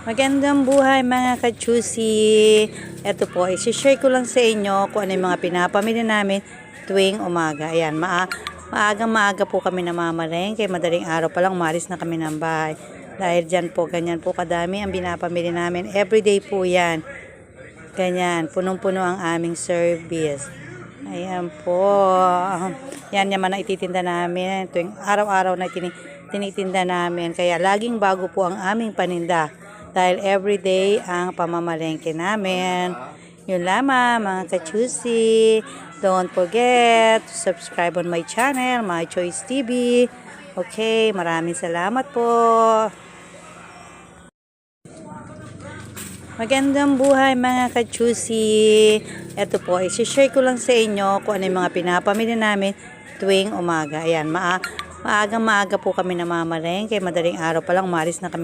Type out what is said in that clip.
Magandang buhay mga ka-choosy. Ito po, isi-share ko lang sa inyo kung ano yung mga pinapamili namin tuwing umaga. Ayan, maaga po kami namamalengke. Madaling araw pa lang umalis na kami ng bahay. Dahil dyan po, ganyan po kadami ang pinapamili namin. Everyday po yan. Ganyan, punong-puno ang aming service. Ayan po. Yan naman ang ititinda namin. Tuwing araw-araw na tinitinda namin. Kaya laging bago po ang aming paninda. Dahil everyday ang pamamalengke namin. Yun lamang mga ka-choosy. Don't forget to subscribe on my channel, My Choice TV. Okay, maraming salamat po. Magandang buhay mga ka-choosy. Ito po, isi-share ko lang sa inyo kung ano yung mga pinapamili namin tuwing umaga. Ayan, maaga po kami namamalengke. Madaling araw pa lang umalis na kami